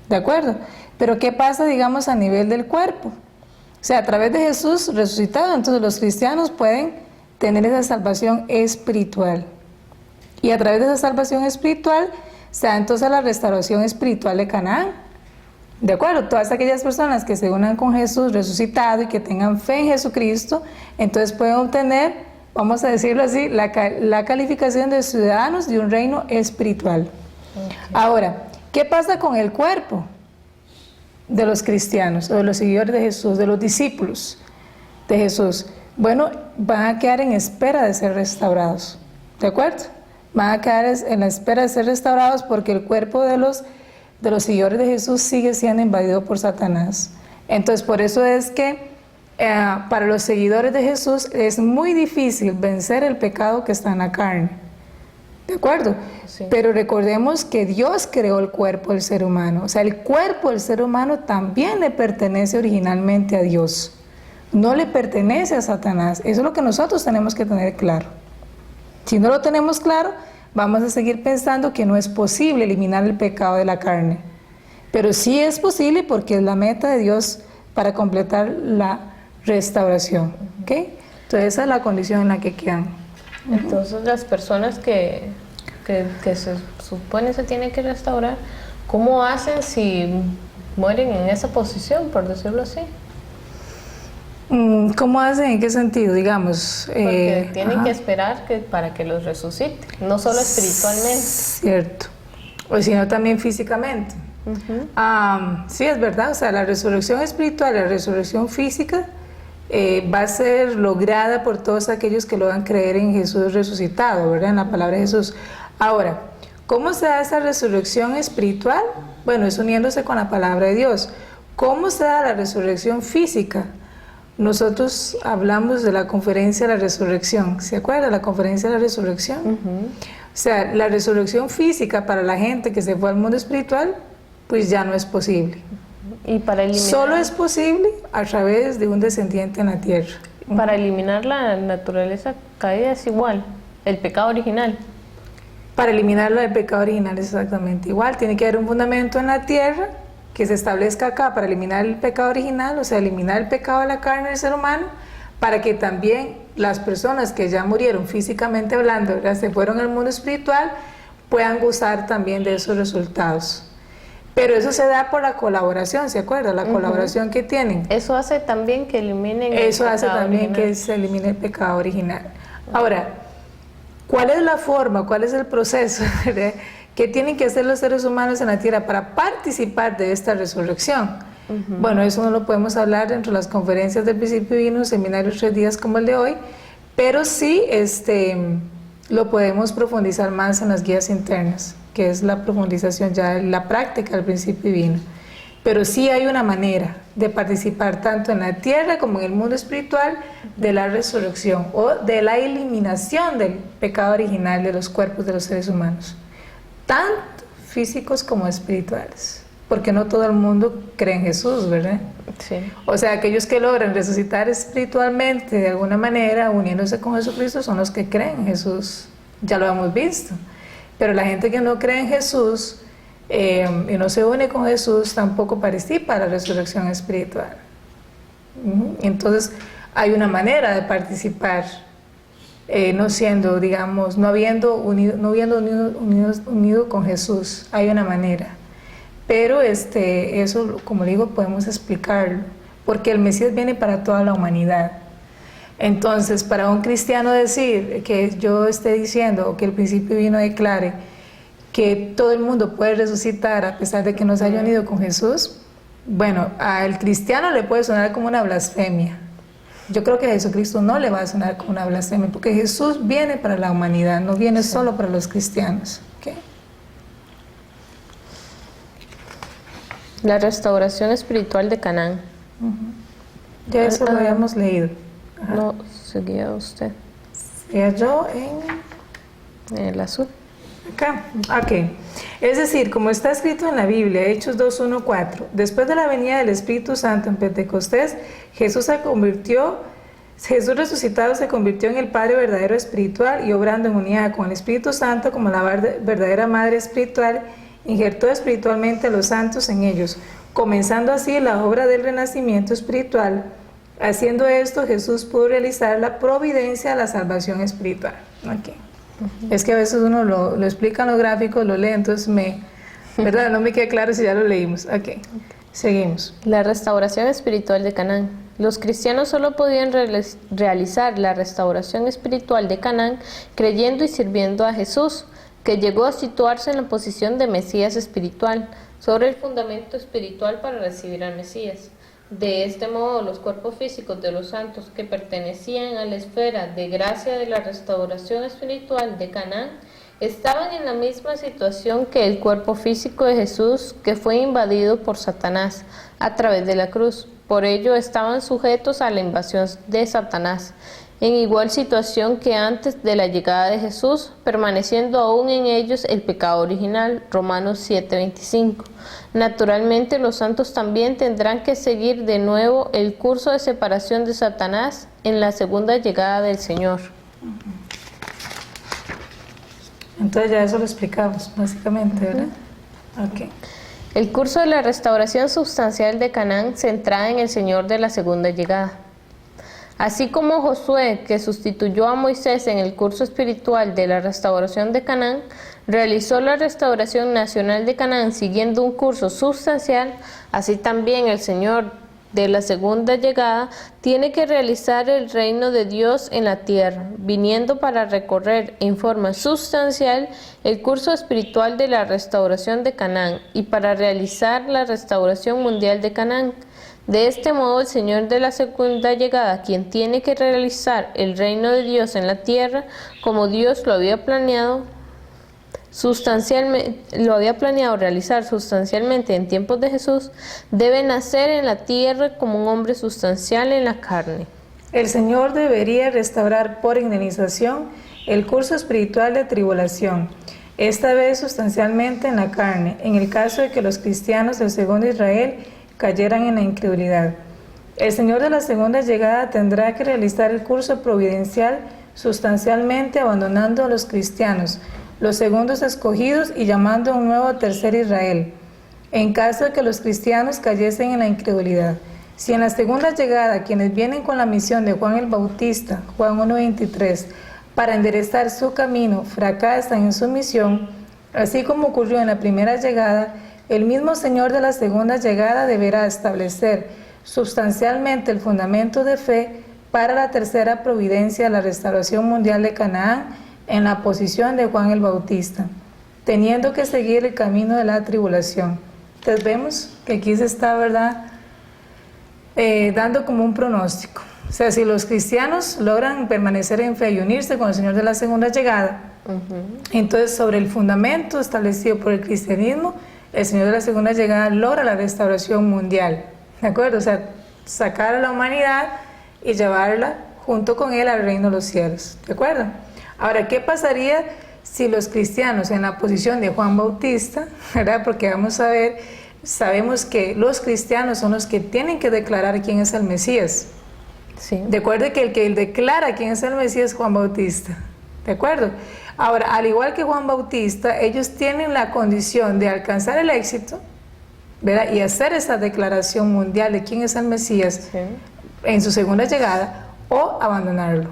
¿de acuerdo? Pero ¿qué pasa, digamos, a nivel del cuerpo? O sea, a través de Jesús resucitado, entonces los cristianos pueden tener esa salvación espiritual. Y a través de esa salvación espiritual se da entonces la restauración espiritual de Canaán. De acuerdo, todas aquellas personas que se unan con Jesús resucitado y que tengan fe en Jesucristo, entonces pueden obtener, vamos a decirlo así, la calificación de ciudadanos de un reino espiritual. Okay. Ahora, ¿qué pasa con el cuerpo de los cristianos o de los seguidores de Jesús, de los discípulos de Jesús? Bueno, van a quedar en espera de ser restaurados, ¿de acuerdo? Van a quedar en la espera de ser restaurados porque el cuerpo de los seguidores de Jesús sigue siendo invadido por Satanás. Entonces, por eso es que para los seguidores de Jesús es muy difícil vencer el pecado que está en la carne. ¿De acuerdo? Sí. Pero recordemos que Dios creó el cuerpo del ser humano. O sea, el cuerpo del ser humano también le pertenece originalmente a Dios. No le pertenece a Satanás. Eso es lo que nosotros tenemos que tener claro. Si no lo tenemos claro, vamos a seguir pensando que no es posible eliminar el pecado de la carne. Pero sí es posible porque es la meta de Dios para completar la restauración. ¿Okay? Entonces esa es la condición en la que quedan. Entonces las personas que se supone se tienen que restaurar, ¿cómo hacen si mueren en esa posición, por decirlo así? ¿Cómo hacen? ¿En qué sentido? Digamos. Porque tienen que esperar para que los resucite, no solo espiritualmente. Cierto. O sino también físicamente. Sí, es verdad. O sea, la resurrección espiritual, la resurrección física va a ser lograda por todos aquellos que lo van a creer en Jesús resucitado, ¿verdad? En la palabra de Jesús. Ahora, ¿cómo se da esa resurrección espiritual? Bueno, es uniéndose con la palabra de Dios. ¿Cómo se da la resurrección física? Nosotros hablamos de la conferencia de la resurrección. ¿Se acuerda? La conferencia de la resurrección. O sea, la resurrección física para la gente que se fue al mundo espiritual, pues ya no es posible. Y para eliminar... Solo es posible a través de un descendiente en la tierra. Para eliminar la naturaleza caída es igual, el pecado original. Para eliminarlo del pecado original es exactamente igual. Tiene que haber un fundamento en la tierra que se establezca acá para eliminar el pecado original, o sea, eliminar el pecado de la carne del ser humano, para que también las personas que ya murieron físicamente hablando, ¿verdad?, se fueron al mundo espiritual, puedan gozar también de esos resultados. Pero eso se da por la colaboración, ¿se acuerda? La colaboración que tienen. Eso hace también que eliminen el Eso hace pecado también original. que se elimine el pecado original. Ahora, ¿cuál es la forma, cuál es el proceso ¿Qué tienen que hacer los seres humanos en la tierra para participar de esta resurrección? Bueno, eso no lo podemos hablar dentro de las conferencias del principio divino, un seminario de 3 días como el de hoy, pero sí lo podemos profundizar más en las guías internas, que es la profundización ya en la práctica del principio divino. Pero sí hay una manera de participar tanto en la tierra como en el mundo espiritual de la resurrección o de la eliminación del pecado original de los cuerpos de los seres humanos, tanto físicos como espirituales, porque no todo el mundo cree en Jesús, ¿verdad? Sí. O sea, aquellos que logran resucitar espiritualmente de alguna manera, uniéndose con Jesucristo, son los que creen en Jesús, ya lo hemos visto. Pero la gente que no cree en Jesús y no se une con Jesús tampoco participa de la resurrección espiritual. Entonces hay una manera de participar, no siendo, digamos, no habiendo unido con Jesús. Hay una manera, pero eso, como digo, podemos explicarlo, porque el Mesías viene para toda la humanidad. Entonces, para un cristiano decir que yo esté diciendo, o que el principio divino declare que todo el mundo puede resucitar a pesar de que no se haya unido con Jesús, bueno, al cristiano le puede sonar como una blasfemia. Yo creo que a Jesucristo no le va a sonar como una blasfemia, porque Jesús viene para la humanidad, no viene solo para los cristianos. ¿Okay? La restauración espiritual de Canaán. Ya eso lo habíamos leído. Ajá. No, seguía usted. Seguía yo en el azul. Acá, ok. Es decir, como está escrito en la Biblia, Hechos 2:1-4, después de la venida del Espíritu Santo en Pentecostés, Jesús resucitado se convirtió en el Padre verdadero espiritual y obrando en unidad con el Espíritu Santo como la verdadera Madre espiritual, injertó espiritualmente a los santos en ellos, comenzando así la obra del renacimiento espiritual. Haciendo esto, Jesús pudo realizar la providencia de la salvación espiritual. Okay. Es que a veces uno lo explica en los gráficos, lo lee, entonces ¿verdad? No me queda claro si ya lo leímos. Ok, seguimos. La restauración espiritual de Canaán. Los cristianos solo podían realizar la restauración espiritual de Canaán creyendo y sirviendo a Jesús, que llegó a situarse en la posición de Mesías espiritual, sobre el fundamento espiritual para recibir al Mesías. De este modo, los cuerpos físicos de los santos que pertenecían a la esfera de gracia de la restauración espiritual de Canaán estaban en la misma situación que el cuerpo físico de Jesús, que fue invadido por Satanás a través de la cruz. Por ello, estaban sujetos a la invasión de Satanás, en igual situación que antes de la llegada de Jesús, permaneciendo aún en ellos el pecado original. Romanos 7:25. Naturalmente, los santos también tendrán que seguir de nuevo el curso de separación de Satanás en la segunda llegada del Señor. Entonces ya eso lo explicamos, básicamente, ¿verdad? Okay. El curso de la restauración sustancial de Canaán centrada en el Señor de la segunda llegada. Así como Josué, que sustituyó a Moisés en el curso espiritual de la restauración de Canaán, realizó la restauración nacional de Canaán siguiendo un curso sustancial, así también el Señor de la segunda llegada tiene que realizar el reino de Dios en la tierra, viniendo para recorrer en forma sustancial el curso espiritual de la restauración de Canaán y para realizar la restauración mundial de Canaán. De este modo, el Señor de la segunda llegada, quien tiene que realizar el reino de Dios en la tierra, como Dios lo había planeado realizar sustancialmente en tiempos de Jesús, debe nacer en la tierra como un hombre sustancial en la carne. El Señor debería restaurar por indemnización el curso espiritual de tribulación, esta vez sustancialmente en la carne, en el caso de que los cristianos del segundo Israel cayeran en la incredulidad. El Señor de la segunda llegada tendrá que realizar el curso providencial sustancialmente abandonando a los cristianos, los segundos escogidos y llamando a un nuevo tercer Israel, en caso de que los cristianos cayesen en la incredulidad. Si en la segunda llegada quienes vienen con la misión de Juan el Bautista, Juan 1:23, para enderezar su camino, fracasan en su misión, así como ocurrió en la primera llegada, el mismo Señor de la segunda llegada deberá establecer sustancialmente el fundamento de fe para la tercera providencia, la restauración mundial de Canaán, en la posición de Juan el Bautista. teniendo que seguir el camino de la tribulación. Entonces vemos que aquí se está, ¿verdad?, dando como un pronóstico. O sea, si los cristianos logran permanecer en fe y unirse con el Señor de la segunda llegada, entonces sobre el fundamento establecido por el cristianismo, el Señor de la segunda llegada logra la restauración mundial, ¿de acuerdo? O sea, sacar a la humanidad y llevarla junto con Él al reino de los cielos, ¿de acuerdo? Ahora, ¿qué pasaría si los cristianos en la posición de Juan Bautista, ¿verdad? Porque vamos a ver, sabemos que los cristianos son los que tienen que declarar quién es el Mesías. Sí. De acuerdo que el que declara quién es el Mesías es Juan Bautista, ¿de acuerdo? Ahora, al igual que Juan Bautista, ellos tienen la condición de alcanzar el éxito, ¿verdad?, y hacer esa declaración mundial de quién es el Mesías, sí, en su segunda llegada, o abandonarlo,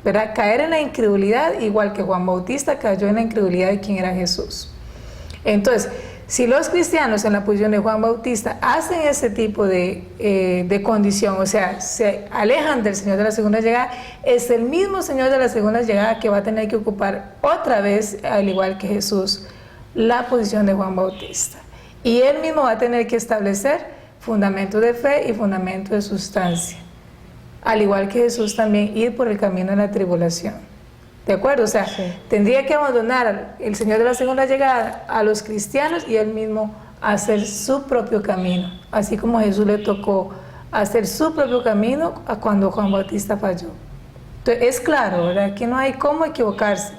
¿verdad? Caer en la incredulidad, igual que Juan Bautista cayó en la incredulidad de quién era Jesús. Entonces, si los cristianos en la posición de Juan Bautista hacen ese tipo de condición, o sea, se alejan del Señor de la segunda llegada, es el mismo Señor de la segunda llegada que va a tener que ocupar otra vez, al igual que Jesús, la posición de Juan Bautista. Y Él mismo va a tener que establecer fundamento de fe y fundamento de sustancia. Al igual que Jesús también ir por el camino de la tribulación. ¿De acuerdo? O sea, sí, tendría que abandonar el Señor de la segunda llegada a los cristianos y Él mismo hacer su propio camino. Así como Jesús le tocó hacer su propio camino a cuando Juan Bautista falló. Entonces, es claro, ¿verdad?, que no hay cómo equivocarse.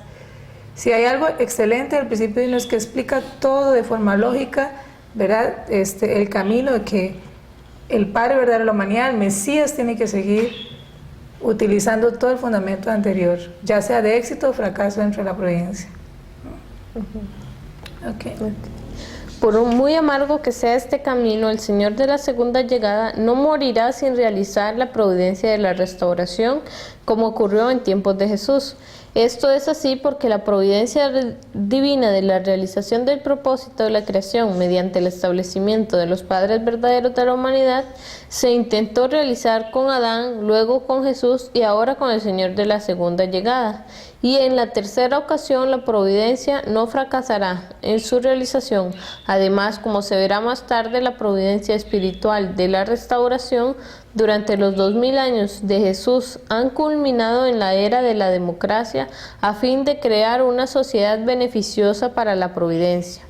Si hay algo excelente al principio es que explica todo de forma lógica, ¿verdad? El camino de que el Padre verdadero de la humanidad, el Mesías, tiene que seguir utilizando todo el fundamento anterior, ya sea de éxito o fracaso dentro de la providencia. Okay. Por muy amargo que sea este camino, el Señor de la segunda llegada no morirá sin realizar la providencia de la restauración, como ocurrió en tiempos de Jesús. Esto es así porque la providencia divina de la realización del propósito de la creación mediante el establecimiento de los padres verdaderos de la humanidad se intentó realizar con Adán, luego con Jesús y ahora con el Señor de la segunda llegada. Y en la tercera ocasión la providencia no fracasará en su realización. Además, como se verá más tarde, la providencia espiritual de la restauración durante los 2000 años de Jesús han culminado en la era de la democracia a fin de crear una sociedad beneficiosa para la providencia.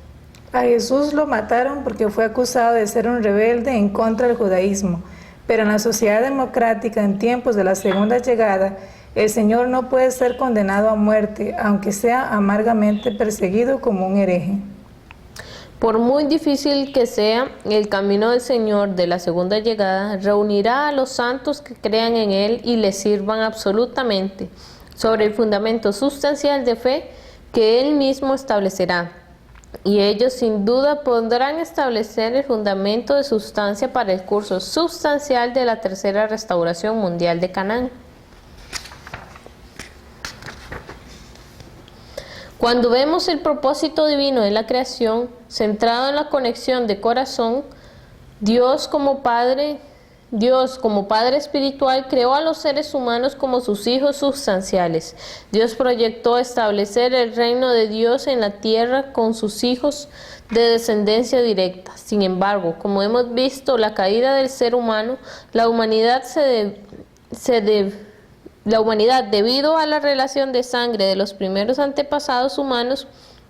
A Jesús lo mataron porque fue acusado de ser un rebelde en contra del judaísmo, pero en la sociedad democrática en tiempos de la segunda llegada, el Señor no puede ser condenado a muerte, aunque sea amargamente perseguido como un hereje. Por muy difícil que sea, el camino del Señor de la segunda llegada reunirá a los santos que crean en Él y le sirvan absolutamente, sobre el fundamento sustancial de fe que Él mismo establecerá. Y ellos sin duda podrán establecer el fundamento de sustancia para el curso sustancial de la tercera restauración mundial de Canaán. Cuando vemos el propósito divino de la creación, centrado en la conexión de corazón, Dios como Padre espiritual creó a los seres humanos como sus hijos sustanciales. Dios proyectó establecer el reino de Dios en la tierra con sus hijos de descendencia directa. Sin embargo, como hemos visto, la caída del ser humano, la humanidad debido a la relación de sangre de los primeros antepasados humanos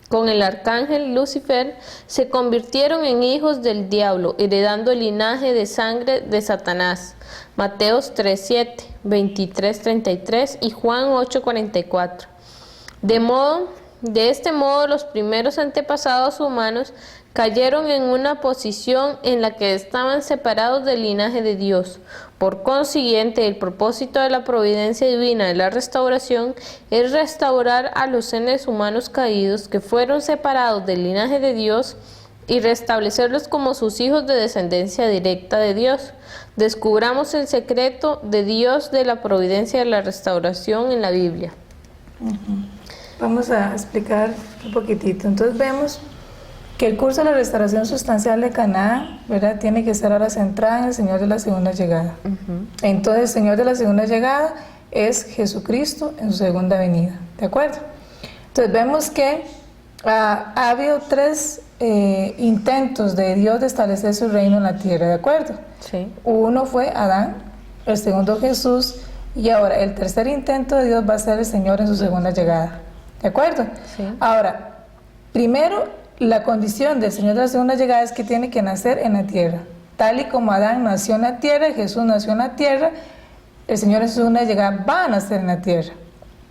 con el arcángel Lucifer, se convirtieron en hijos del diablo, heredando el linaje de sangre de Satanás. Mateos 3:7, 23:33 y Juan 8:44. De este modo, los primeros antepasados humanos cayeron en una posición en la que estaban separados del linaje de Dios. Por consiguiente, el propósito de la providencia divina de la restauración es restaurar a los seres humanos caídos que fueron separados del linaje de Dios y restablecerlos como sus hijos de descendencia directa de Dios. Descubramos el secreto de Dios de la providencia de la restauración en la Biblia. Vamos a explicar un poquitito. Entonces vemos que el curso de la restauración sustancial de Canaán, ¿verdad?, tiene que estar ahora centrada en el Señor de la segunda llegada. Entonces el Señor de la segunda llegada es Jesucristo en su segunda venida, ¿de acuerdo? Entonces vemos que Ha habido tres intentos de Dios de establecer su reino en la tierra, ¿de acuerdo? Sí. Uno fue Adán, el segundo Jesús, y ahora el tercer intento de Dios va a ser el Señor en su segunda llegada, ¿de acuerdo? Sí. Ahora, primero, la condición del Señor de la segunda llegada es que tiene que nacer en la tierra. Tal y como Adán nació en la tierra, Jesús nació en la tierra, el Señor en su segunda llegada va a nacer en la tierra,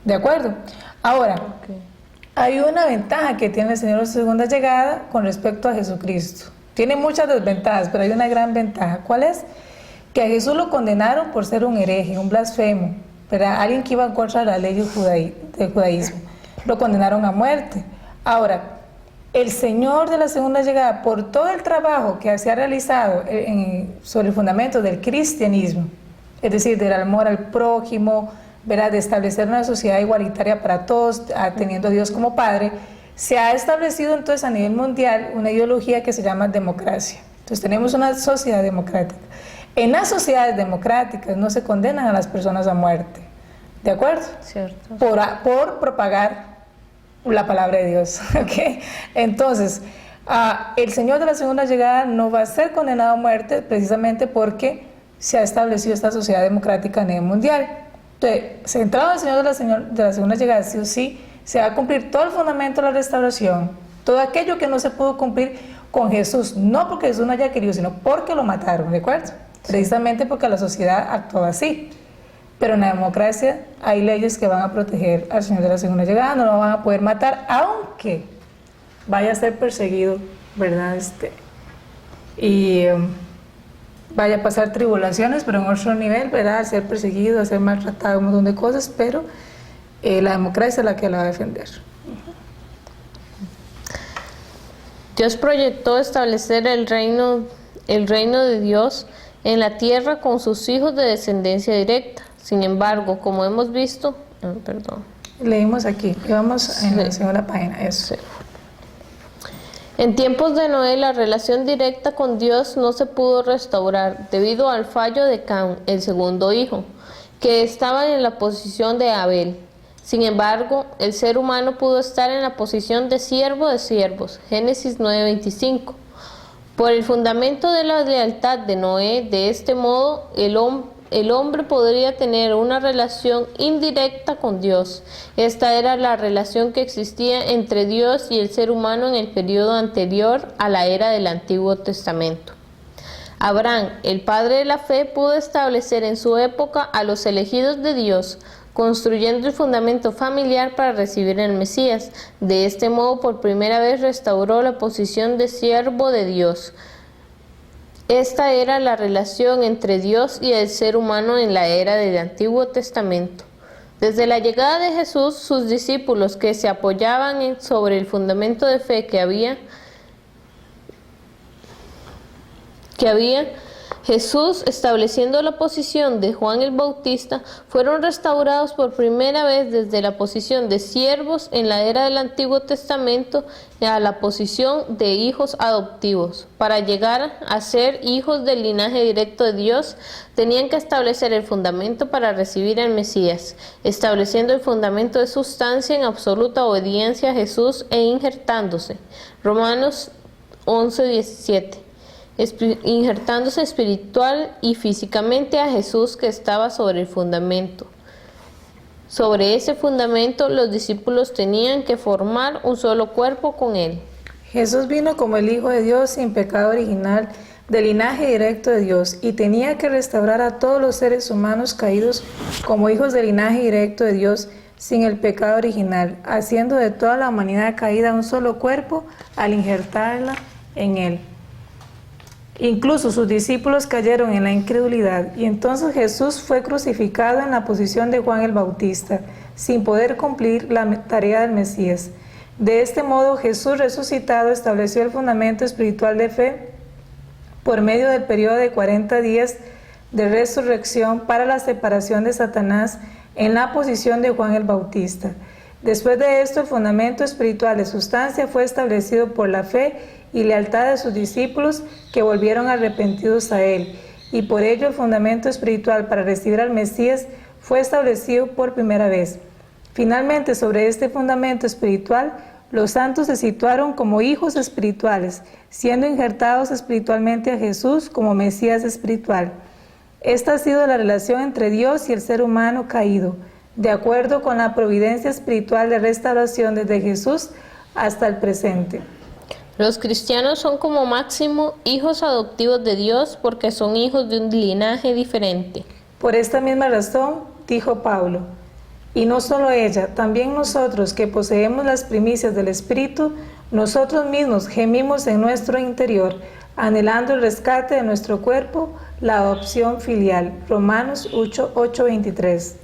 ¿de acuerdo? Ahora, hay una ventaja que tiene el Señor en su segunda llegada con respecto a Jesucristo. Tiene muchas desventajas, pero hay una gran ventaja. ¿Cuál es? Que a Jesús lo condenaron por ser un hereje, un blasfemo, ¿verdad? Alguien que iba en contra de la ley del judaísmo. Lo condenaron a muerte. Ahora, el Señor de la segunda llegada, por todo el trabajo que se ha realizado sobre el fundamento del cristianismo, es decir, del amor al prójimo, ¿verdad? De establecer una sociedad igualitaria para todos, teniendo a Dios como Padre, se ha establecido entonces a nivel mundial una ideología que se llama democracia. Entonces tenemos una sociedad democrática. En las sociedades democráticas no se condenan a las personas a muerte, ¿de acuerdo? Cierto. Por propagar la palabra de Dios, ¿ok? Entonces, el Señor de la segunda llegada no va a ser condenado a muerte precisamente porque se ha establecido esta sociedad democrática a nivel mundial. Entonces, centrado en el Señor de la segunda llegada, sí o sí, se va a cumplir todo el fundamento de la restauración, todo aquello que no se pudo cumplir con Jesús, no porque Jesús no haya querido, sino porque lo mataron, ¿de acuerdo? Precisamente porque la sociedad actuó así. Pero en la democracia hay leyes que van a proteger al Señor de la segunda llegada, no lo van a poder matar, aunque vaya a ser perseguido, ¿verdad? Y vaya a pasar tribulaciones, pero en otro nivel, ¿verdad? A ser perseguido, a ser maltratado, un montón de cosas, pero la democracia es la que la va a defender. Dios proyectó establecer el reino de Dios en la tierra con sus hijos de descendencia directa. Sin embargo, como hemos visto, Leímos aquí, vamos en la segunda página, eso. Sí. En tiempos de Noé, la relación directa con Dios no se pudo restaurar debido al fallo de Can, el segundo hijo, que estaba en la posición de Abel. Sin embargo, el ser humano pudo estar en la posición de siervo de siervos, Génesis 9:25. Por el fundamento de la lealtad de Noé, de este modo, el hombre podría tener una relación indirecta con Dios. Esta era la relación que existía entre Dios y el ser humano en el periodo anterior a la era del Antiguo Testamento. Abraham, el padre de la fe, pudo establecer en su época a los elegidos de Dios, construyendo el fundamento familiar para recibir el Mesías. De este modo, por primera vez restauró la posición de siervo de Dios. Esta era la relación entre Dios y el ser humano en la era del Antiguo Testamento. Desde la llegada de Jesús, sus discípulos, que se apoyaban sobre el fundamento de fe que había Jesús, estableciendo la posición de Juan el Bautista, fueron restaurados por primera vez desde la posición de siervos en la era del Antiguo Testamento a la posición de hijos adoptivos. Para llegar a ser hijos del linaje directo de Dios, tenían que establecer el fundamento para recibir al Mesías, estableciendo el fundamento de sustancia en absoluta obediencia a Jesús e injertándose. Romanos 11:17. Injertándose espiritual y físicamente a Jesús que estaba sobre el fundamento. Sobre ese fundamento los discípulos tenían que formar un solo cuerpo con él. Jesús vino como el Hijo de Dios sin pecado original, del linaje directo de Dios, y tenía que restaurar a todos los seres humanos caídos como hijos del linaje directo de Dios sin el pecado original, haciendo de toda la humanidad caída un solo cuerpo al injertarla en él. Incluso sus discípulos cayeron en la incredulidad y entonces Jesús fue crucificado en la posición de Juan el Bautista, sin poder cumplir la tarea del Mesías. De este modo, Jesús resucitado estableció el fundamento espiritual de fe por medio del periodo de 40 días de resurrección para la separación de Satanás en la posición de Juan el Bautista. Después de esto, el fundamento espiritual de sustancia fue establecido por la fe y lealtad de sus discípulos que volvieron arrepentidos a él, y por ello el fundamento espiritual para recibir al Mesías fue establecido por primera vez. Finalmente, sobre este fundamento espiritual, los santos se situaron como hijos espirituales, siendo injertados espiritualmente a Jesús como Mesías espiritual. Esta ha sido la relación entre Dios y el ser humano caído, de acuerdo con la providencia espiritual de restauración desde Jesús hasta el presente. Los cristianos son como máximo hijos adoptivos de Dios porque son hijos de un linaje diferente. Por esta misma razón, dijo Pablo, y no solo ella, también nosotros que poseemos las primicias del Espíritu, nosotros mismos gemimos en nuestro interior, anhelando el rescate de nuestro cuerpo, la adopción filial. Romanos 8:23.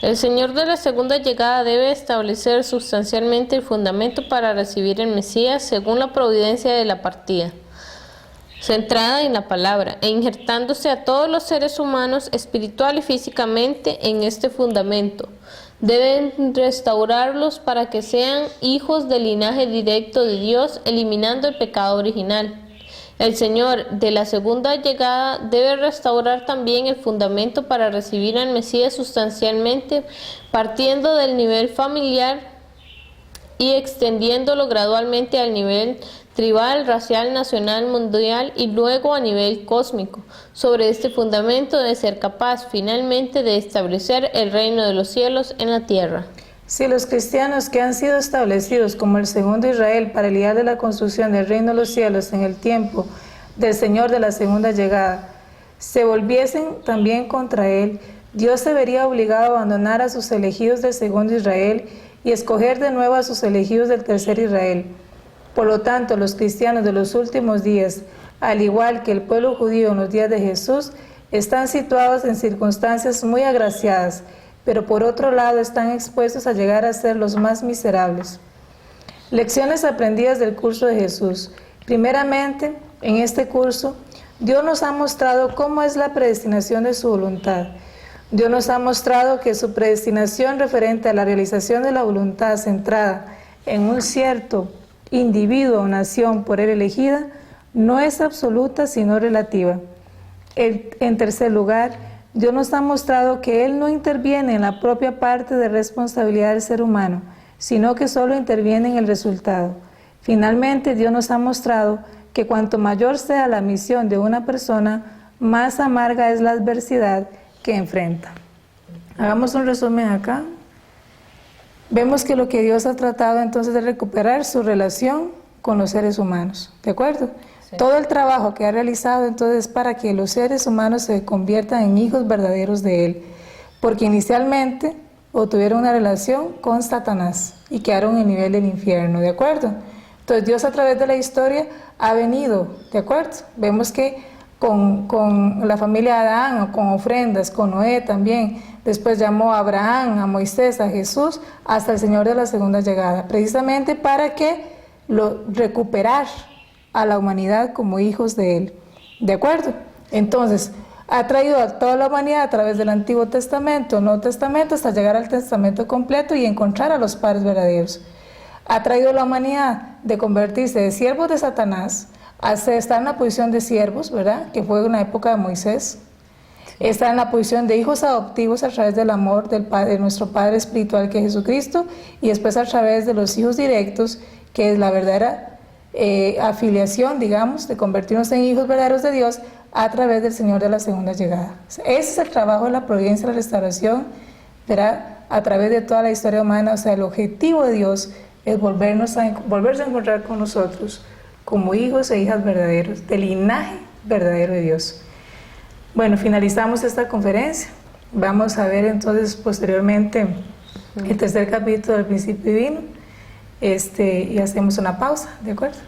El Señor de la segunda llegada debe establecer sustancialmente el fundamento para recibir el Mesías según la providencia de la partida, centrada en la palabra e injertándose a todos los seres humanos espiritual y físicamente en este fundamento. Deben restaurarlos para que sean hijos del linaje directo de Dios, eliminando el pecado original. El Señor de la segunda llegada debe restaurar también el fundamento para recibir al Mesías sustancialmente, partiendo del nivel familiar y extendiéndolo gradualmente al nivel tribal, racial, nacional, mundial y luego a nivel cósmico. Sobre este fundamento debe ser capaz finalmente de establecer el reino de los cielos en la tierra. Si los cristianos que han sido establecidos como el segundo Israel para el día de la construcción del reino de los cielos en el tiempo del Señor de la segunda llegada, se volviesen también contra él, Dios se vería obligado a abandonar a sus elegidos del segundo Israel y escoger de nuevo a sus elegidos del tercer Israel. Por lo tanto, los cristianos de los últimos días, al igual que el pueblo judío en los días de Jesús, están situados en circunstancias muy agraciadas, pero por otro lado están expuestos a llegar a ser los más miserables. Lecciones aprendidas del curso de Jesús. Primeramente, en este curso, Dios nos ha mostrado cómo es la predestinación de su voluntad. Dios nos ha mostrado que su predestinación referente a la realización de la voluntad centrada en un cierto individuo o nación por él elegida, no es absoluta sino relativa. En tercer lugar, Dios nos ha mostrado que Él no interviene en la propia parte de responsabilidad del ser humano, sino que solo interviene en el resultado. Finalmente, Dios nos ha mostrado que cuanto mayor sea la misión de una persona, más amarga es la adversidad que enfrenta. Hagamos un resumen acá. Vemos que lo que Dios ha tratado entonces de recuperar su relación con los seres humanos, ¿de acuerdo? Sí. Todo el trabajo que ha realizado entonces para que los seres humanos se conviertan en hijos verdaderos de Él, porque inicialmente tuvieron una relación con Satanás y quedaron en el nivel del infierno, ¿de acuerdo? Entonces Dios a través de la historia ha venido, ¿de acuerdo? Vemos que con la familia de Adán, con ofrendas, con Noé también, después llamó a Abraham, a Moisés, a Jesús, hasta el Señor de la segunda llegada, precisamente para que recuperar a la humanidad como hijos de Él, ¿de acuerdo? Entonces, ha traído a toda la humanidad a través del Antiguo Testamento, Nuevo Testamento, hasta llegar al Testamento completo y encontrar a los padres verdaderos. Ha traído a la humanidad de convertirse de siervos de Satanás a estar en la posición de siervos, ¿verdad? Que fue una época de Moisés. Está en la posición de hijos adoptivos a través del amor del Padre, de nuestro Padre espiritual que es Jesucristo, y después a través de los hijos directos, que es la verdadera afiliación, digamos, de convertirnos en hijos verdaderos de Dios a través del Señor de la segunda llegada. Ese es el trabajo de la providencia de la restauración, ¿verdad? A través de toda la historia humana. O sea, el objetivo de Dios es volverse a encontrar con nosotros como hijos e hijas verdaderos, del linaje verdadero de Dios. Bueno, finalizamos esta conferencia. Vamos a ver entonces posteriormente el tercer capítulo del principio divino, y hacemos una pausa, ¿de acuerdo?